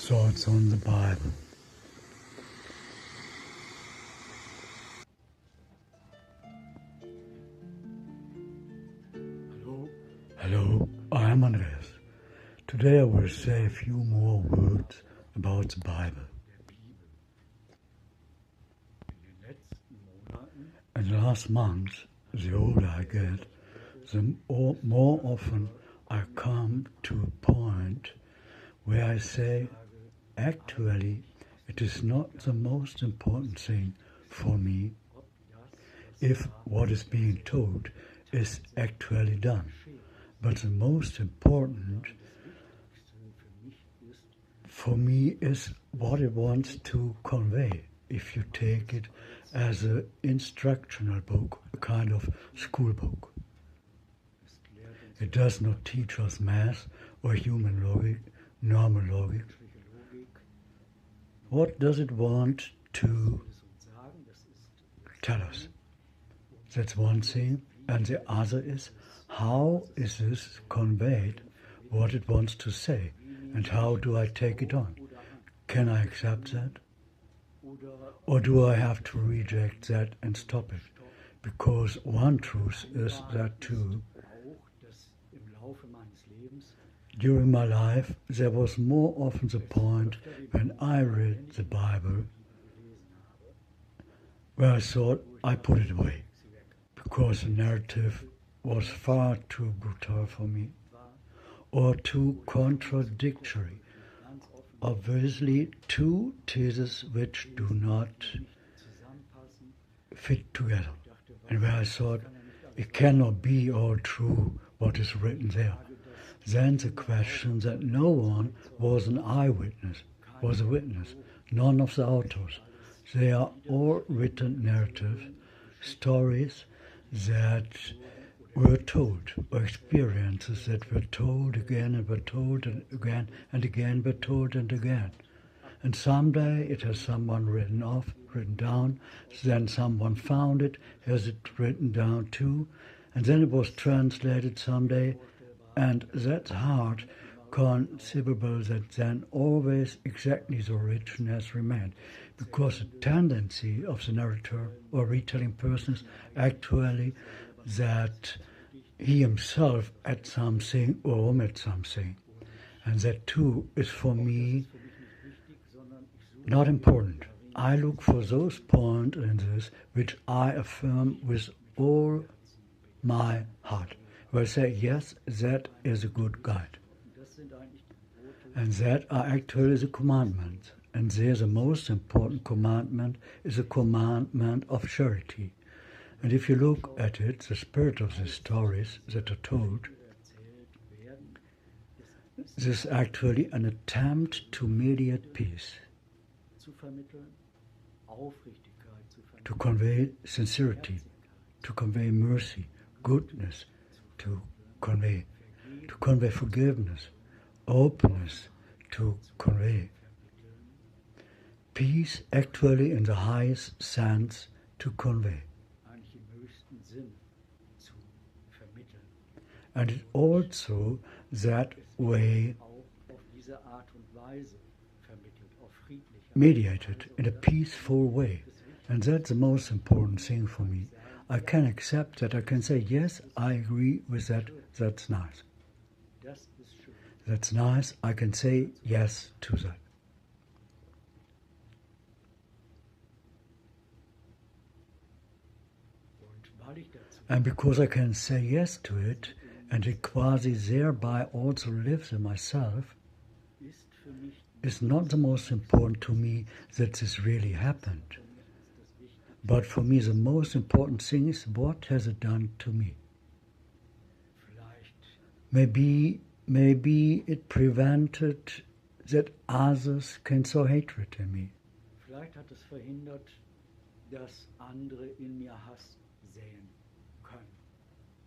Thoughts on the Bible. Hello, I am Andreas. Today I will say a few more words about the Bible. In the last months, the older I get, the more often I come to a point where I say, actually, it is not the most important thing for me if what is being told is actually done. But the most important for me is what it wants to convey, if you take it as an instructional book, a kind of school book. It does not teach us math or human logic, normal logic. What does it want to tell us? That's one thing. And the other is, how is this conveyed, what it wants to say, and how do I take it on? Can I accept that? Or do I have to reject that and stop it? Because one truth is that too, during my life, there was more often the point when I read the Bible where I thought I put it away, because the narrative was far too brutal for me, or too contradictory. Obviously, two theses which do not fit together, and where I thought it cannot be all true what is written there. Then the question that no one was an eyewitness, was a witness, none of the authors. They are all written narratives, stories that were told, or experiences that were told again and were told and again and again, were told and again. And someday it has someone written down, then someone found it, has it written down too, and then it was translated someday, and that's hard conceivable that then always exactly the origin has remained, because the tendency of the narrator or retelling person is actually that he himself adds something or omits something. And that too is for me not important. I look for those points in this which I affirm with all my heart, where I say, yes, that is a good guide. And that are actually the commandments. And there the most important commandment is a commandment of charity. And if you look at it, the spirit of the stories that are told, this is actually an attempt to mediate peace, to convey sincerity, to convey mercy, goodness, to convey forgiveness, openness, to convey peace, actually in the highest sense, to convey. And it also that way mediated in a peaceful way. And that's the most important thing for me. I can accept that. I can say, yes, I agree with that. That's nice. That's nice. I can say yes to that. And because I can say yes to it, and it quasi thereby also lives in myself, it's not the most important to me that this really happened. But for me, the most important thing is, what has it done to me? Maybe it prevented that others can sow hatred in me. Vielleicht hat es verhindert, dass andere in mir Hass säen können.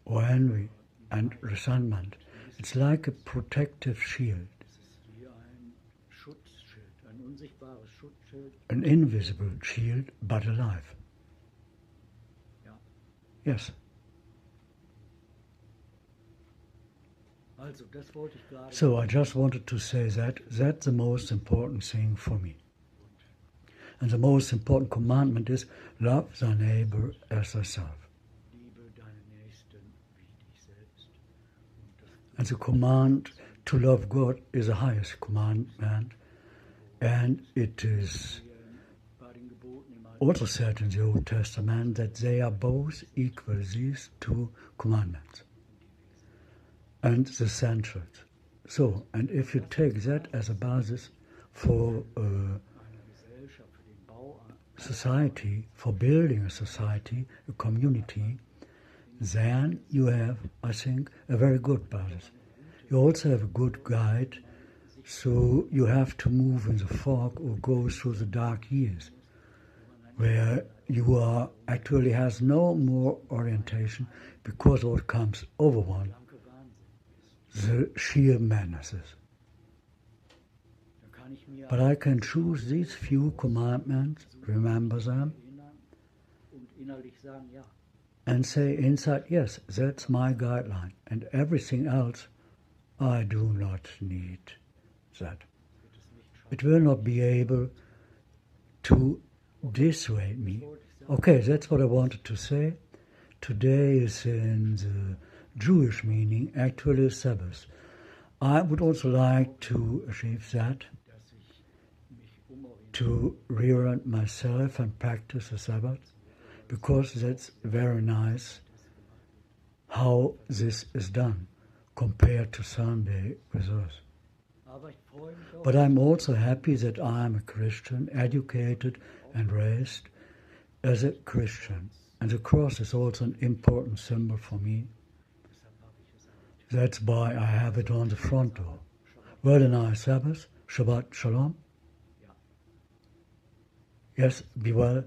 Or envy and resentment. It's like a protective shield. Es ist wie ein Schutzschild, ein unsichtbares Schutzschild. An invisible shield, but alive. Ja. Yes. Also, das wollte ich gerade So I just wanted to say that that's the most important thing for me. And the most important commandment is love thy neighbor as thyself. Liebe deinen Nächsten wie dich selbst. Und das And the command to love God is the highest commandment, and it is bei den Geboten im Alten also said in the Old Testament that they are both equal, these two commandments, and the central. So, and if you take that as a basis for einer Gesellschaft, für den Bau society, for building a society, a community, then you have, I think, a very good basis. You also have a good guide, so you have to move in the fog or go through the dark years, where you are actually has no more orientation because what comes over one, blanke Wahnsinn ist. the sheer menaces. Da kann ich mir But I can choose these few commandments, remember them, erinnern und innerlich sagen, ja, and say inside, yes, that's my guideline, and everything else, I do not need that. wird es nicht schaffen. It will not be able to dissuade me. Wollte ich sagen, Okay, that's what I wanted to say. Today is in the Jewish meaning, actually Sabbath. I would also like to achieve that, dass ich mich umorientiere. to reorient myself and practice the Sabbath, because that's very nice how this is done compared to Sunday with us. Aber ich freue mich auch, But I'm also happy that I'm a Christian, educated and raised as a Christian. And the cross is also an important symbol for me. deshalb habe ich es eigentlich. That's why I have it on the front door. Well, a nice Sabbath. Shabbat Shalom. Ja. Yes, be well.